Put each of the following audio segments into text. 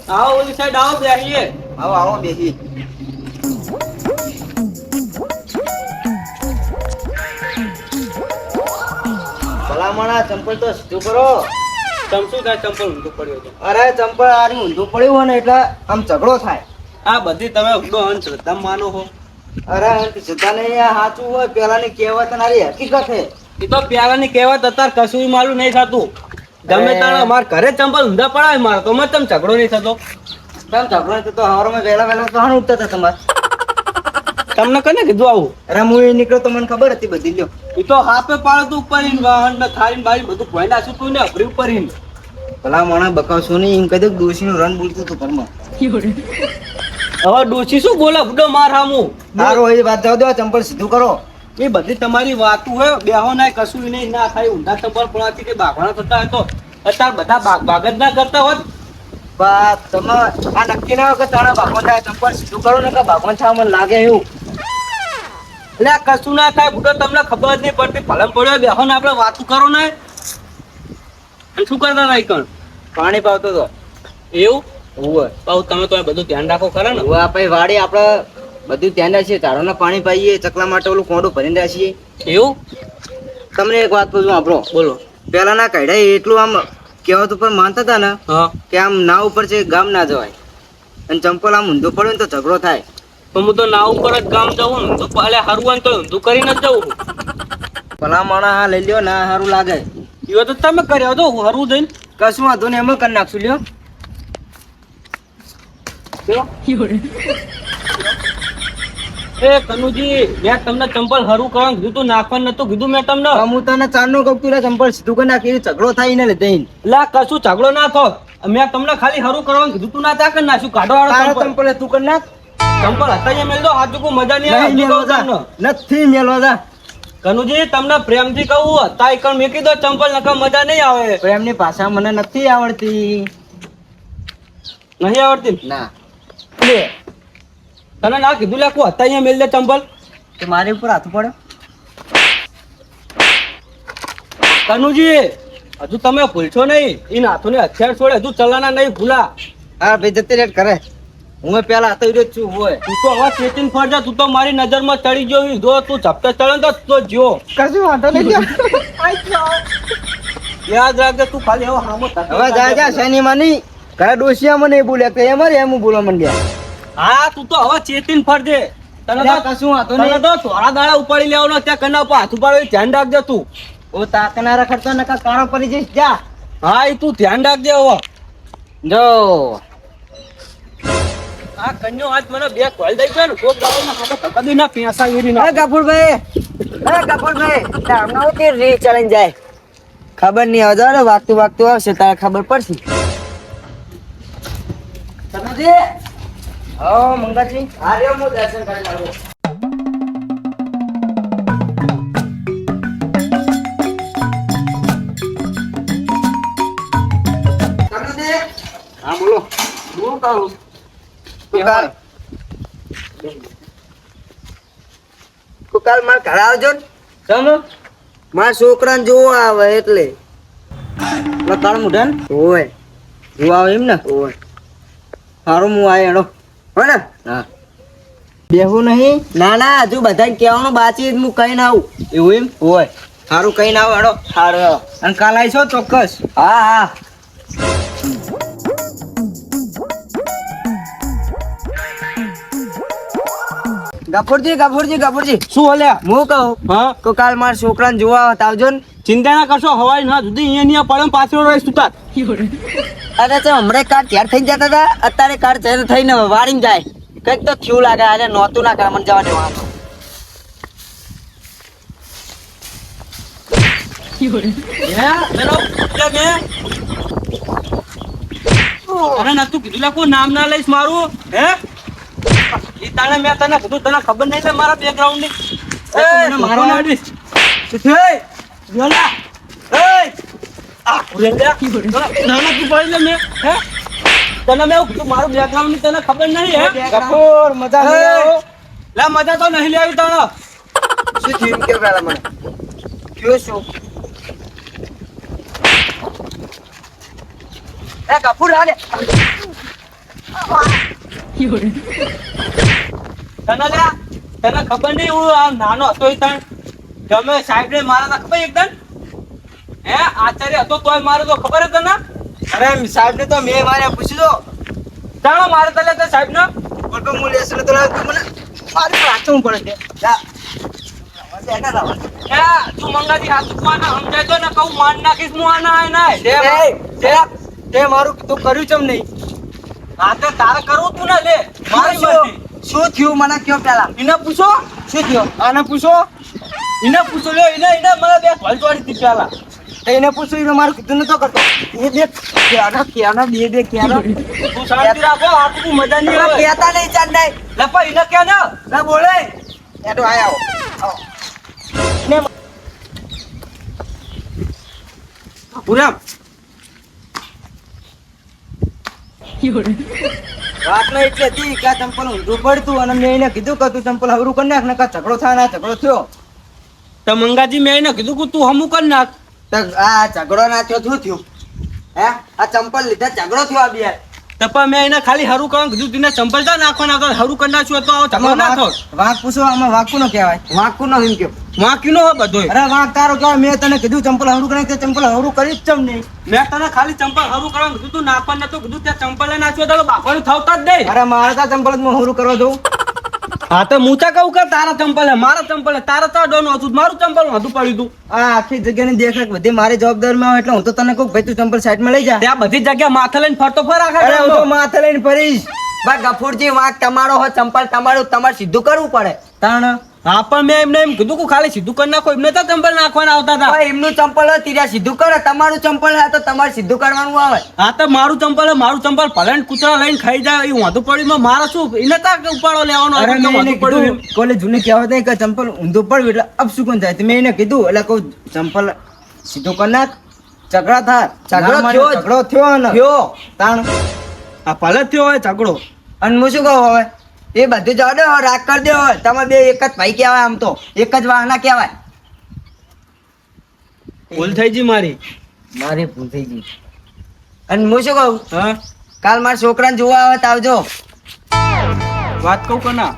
આવો ઓલી સાઈડ આવો બેસીએ. આવો આવો બેસી. ભલામણા ચંપલ તો સીધું કરો. ચમચું થાય ચંપલ ઊંધું પડ્યો છે. અરે ચંપલ આની ઊંધું પડ્યું હોય ને એટલે આમ ઝઘડો થાય. આ બધી તમે ઊંધો અંધશ્રદ્ધા માનો છો. અરે સીધા નહીં આ સાચું હોય પેલાની કહેવત અને આરી હકીકત છે. એ તો પહેલાની કહેવત અત્યારે કશું માલું નહીં થતું. ગમે તાણે અમારે ઘરે ચંપલ ઊંધા પડાવે મારે તો મત તમે ઝઘડો નહીં થતો. કેમ ઝઘડો નહીં થતો? હવારમાં વહેલા તો હાણ ઉઠતા હતા તમારે. તમને કને કીધું આવું? અરે હું એ નીકળ્યો તો મને ખબર હતી બધી. લ્યો એ તો હાપે પાડે તું ઉપર વાહન ને થાળી બાળી બધું ભોય નાખ્યું તું ને અભરી ઉપર ભલા માણસ બકાવશો નહીં એમ કહી ડોશી નું રન બોલતું હતું ઘરમાં. હવે ડોશી શું બોલે બુડો માર હામું. સારું એ વાત જવા દો ચંપલ સીધું કરો. એ બધી તમારી વાતું હોય બેહો ના કશું નહીં ના થાય ઊંધા ચંપલ પડાથી કે બાગવાના થતા હોય તો અત્યારે બધા બાગ જ ના કરતા હોત. તમે આ નક્કી ના હોય કે તારા ભાગવાન થાય ચંપલ સીધું કરો ને કે ભાગવાન થવા મને લાગે એવું. એટલે આ કશું ના થાય બુડો તમને ખબર જ નહીં પડતી ભલે પડ્યો બેહો ને આપણે વાતું કરો ને. શું કરતા હતા કણ? પાણી પાવતો હતો. એવું હોય પાઉ તમે તો બધું ધ્યાન રાખો ખરા ને. આપણે વાડી આપણે બધું ધ્યાન રાખીએ. ઝાડોના પાણી પાઈએ ચકલા માટે ઓલું કોંડું ભરીને રાખીએ. એવું તમને એક વાત પૂછું આપણો. બોલો. પેલાના કઢાઈ એટલું આમ કહેવત ઉપર માનતા હતા ને હા કે આમ ના ઉપર છે ગામ ના જવાય અને ચંપલ આમ ઊંધો પડે ને તો ઝઘડો થાય. તો હું તો ના ઉપર જ ગામ જવું ને તો પહેલે હારું હોય તો ઊંધું કરીને જ જવું. ભલા માણસ હા લઈ લ્યો ના સારું લાગે એ તો તમે કર્યા તો હરવું જઈને કશું વાંધો નહીં એમ કરી નાખશું. લ્યો એ કનુજી મેં તમને ચંપલ હરું કરવાનું કીધું તું નાખવાનું નતું કીધું મેં તમને. હું તને ચારનું કહું તું ચંપલ સીધું કરી નાખી ઝઘડો થાય ને લીધે. એટલે કશું ઝઘડો ના થો. મેં તમને ખાલી હરું કરવાનું કીધું તું ના ત્યાં કરી નાખ્યું કાઢો વાળો ચંપલ તું કરી નાખ. ચંપલ હતા અહીંયા મેલ દો હાથ કો મજા નહીં આવે. નથી મેલવા જા. કનુજી તમને પ્રેમથી કહું હતા એક મેકી દો ચંપલ નકર મજા નહીં આવે. પ્રેમની ભાષા મને નથી આવડતી. નહીં આવડતી ના લે તને ના કીધું લે કો હતા અહીંયા મેલ દે ચંપલ. તો મારી ઉપર હાથ પડ્યો. કનુજી હજુ તમે ભૂલશો નહીં એ નાથુને હથિયાર છોડે હજુ ચલાના નહીં ભૂલા. હા ભાઈ જતી રેટ કરે. હું પેલા હતો જ છું. હોય તું તો હવે ચેતીન ફરજા તું તો મારી નજરમાં ચડી ગયો. જો તું ઝપટે ચડે ને તો જો કશું વાંધો નહીં. યાદ રાખજે તું ખાલી હવે હામો હવે જા શેની માં નહીં ઘરે ડોશિયા મને બોલ્યા કે એમ એમ બોલવા માંડ્યા. હા તું તો હવે ચેતીન ફરજે. તને તો કશું વાંધો તને નહીં. તો થોડા દાડા ઉપાડી લેવાનો ત્યાં કના ઉપર હાથ ઉપાડો ધ્યાન રાખજે તું. ઓ તાકના રખડતો નકા કાણો પડી જઈશ. જા હા એ તું ધ્યાન રાખજે હવે. જો આ કન્યો આજ મને બે કોલ દઈ ગયો ને કોક દાડાના ખાતે કદી ના પૈસા વેરી ના. ગફુરભાઈ તામનો કે રે ચલન જાય ખબર નહીં આવે. જાવ વાગતું આવશે તારે ખબર પડશે. સમજે હા મંગાજી આ રહ્યો હું દર્શન કરી લાવું. હા બોલો શું કહું કાલ માર ઘરે આવજો ને. ચમ મારા છોકરાને જોવા આવે એટલે કાળ મુઢા ને હોય જોવા આવે એમ ને. હોય સારું હું આવે એનો હોય ને. હા બેહું નહીં. ના હજુ બધાને કહેવાનું બાકી હું કઈ ના આવું. એવું એમ હોય સારું કઈ ના આવું હેડો. સારું અને કાલ આવીશો ચોક્કસ. હા ગફુરજી શું હલ્યા હું કહું હા તો કાલ મારા છોકરાને જોવા આવજો ને. ચિંતા ના કરશો હવાઈ ના સુધી અહીંયા પડે પાછળ રહીશ તું તાર. અરે તો હમણાં કાર તૈયાર થઈ જતા હતા અત્યારે કાર તૈયાર થઈને વાળીને જાય કઈક તો થયું લાગે. આજે નહોતું ના કરે મને જવા દેવાનું. અરે નતું કીધું લે કોઈ નામ ના લઈશ મારું હે ઈ તાણે મેં તને કીધું તને ખબર નહીં લે મારા બેકગ્રાઉન્ડ ની. મને મારવા માંડીશ. એ જોલા એ આ કુરેલા નાના તું પડી લે મે હે તને મેં કીધું મારું બેકગ્રાઉન્ડ ની તને ખબર નહીં હે ગફુર મજા નહીં. લે મજા તો નહીં લેવી તાણે. શું થયું કે પેલા મને કયો શું એ ગફુર આલે તને લ્યા, તને ખબર નહીં હું આ નાનો હતો એ તને ગમે સાહેબને મારા તા ખબર એકદમ હે આચાર્ય હતો તોય મારે તો ખબર જ તને અરે સાહેબ ને તો મેં મારે પૂછી દો જાણો મારે તલે તે સાહેબ ને પણ હું લેસન તો લાવ મને મારે રાખવું પડે છે જા એના લાવ હે તું મંગાજી હાથ માના સમજાય તો ને કહું માન નાખીશ હું આના આય ના તે મારું તું કર્યું ચમ નહીં હા તો તારે કરવું તું ને લે મારી મરજી શું થયું મને કયો પેલા એને પૂછો શું થયું આને પૂછો એને પૂછો લ્યો એને મને બે ભલતવાડી હતી પેલા એને પૂછ્યું એને મારું કીધું નતો કરતો એ બે ક્યાંના બે ક્યાંના તું શાંતિ રાખો આટલું મજા નહીં આવે કહેતા નહીં ચાલ નહીં લપા એને કે ના ના બોલે એ તો આવો ને પૂરા વાત ના એટલે હતી કે આ ચંપલ ઊંધું પડતું અને મેં એને કીધું કે તું ચંપલ હવરું કરી નાખ ને ઝઘડો થાય ને ઝઘડો થયો તો મંગાજી મેં એને કીધું કે તું હમું કર નાખ તો આ ઝઘડો ના થયો શું થયું હે આ ચંપલ લીધા ઝઘડો થયો આ બે તો પણ મેં એને ખાલી હરું કરવાનું કીધું તીને ચંપલ જા નાખવાના તો હરું કરી નાખ્યું તો આવો ઝઘડો ના થયો વાંક પૂછો આમાં વાંક કોનો કહેવાય વાંક કોનો એમ કયો વાંક્યું નો બધોય અરે વાંક તારો કહેવાય મેં તને કીધું ચંપલ હવરું કરી નાખ ચંપલ હવરું કરી જ ચમ નહીં મેં તને ખાલી ચંપલ હરું કરવાનું કીધું તું નાખવાનું નતું કીધું ત્યાં ચંપલ નાખ્યો તો બાપાનું થવતા જ નહીં અરે મારે તો ચંપલ જ હું હવરું કરવા દઉં હા તો હું તો કહું કે તારા ચંપલ હે મારા ચંપલ હે તારા તો ડોનું હતું મારું ચંપલ હતું પડ્યું તું આ આખી જગ્યાની દેખરેખ બધી મારી જવાબદારીમાં આવે એટલે હું તો તને કહું ભાઈ તું ચંપલ સાઈડમાં લઈ જા ત્યાં બધી જગ્યા માથે લઈને ફરતો ફર અરે હું તો આખા માથે લઈને ફરીશ ભાઈ ગફુરજી વાંક તમારો હોય ચંપલ તમારું તમારે સીધું કરવું પડે તાણ હા પણ મેં એમને એમ કીધું કે ખાલી સીધું કરી નાખો એમને તો ચંપલ નાખવાના આવતા હતા ભાઈ એમનું ચંપલ હોય તીરા સીધું કરે તમારું ચંપલ હોય તો તમારે સીધું કરવાનું આવે હા તો મારું ચંપલ હે મારું ચંપલ ભલે ને કૂતરા લઈને ખાઈ જાય એ વાંધો પડ્યું મારા શું એને તા ઉપાડો લેવાનો અરે હતો કે મેં એને વાંધો પડ્યું કીધું કોલે જૂની કહેવત નહીં કે ચંપલ ઊંધું પડ્યું એટલે અપસુકન થાય તો મેં એને કીધું એટલે કહું ચંપલ સીધું કરી નાખ ઝઘડા થાય ઝઘડો થયો ને થયો તાણ આ ભલે જ થયો હોય ઝઘડો અને હું શું કહું હવે એ બધું જવા દો રાગ કરી દો તમે બે એક જ ભાઈ કહેવાય આમ તો એક જ વાહના કહેવાય ભૂલ થઈ ગઈ મારી મારી ભૂલ થઈ ગઈ અને હું શું કહું હા કાલ મારા છોકરાને જોવા આવે તો આવજો વાત કહું કે ના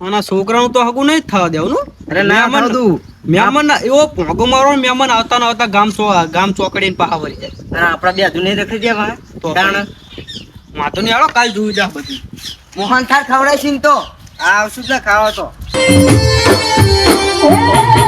આના છોકરાનું તો હગું નહીં જ થવા દેવાનું અરે ના મહેમાન- તું મહેમાન ના એવો ભોગો મારો ને મહેમાન આવતા ના આવતા ગામ ચોકડીને પાહા વળી જાય અને આપણા બે હજુ નહીં રખડી ગયા તો તાણ વાંધો નહીં હાલો કાલ જોઈ જા બધું મોહન થાળ ખવડાવીશ ને તો આવશું જ ને ખાવા તો Hey!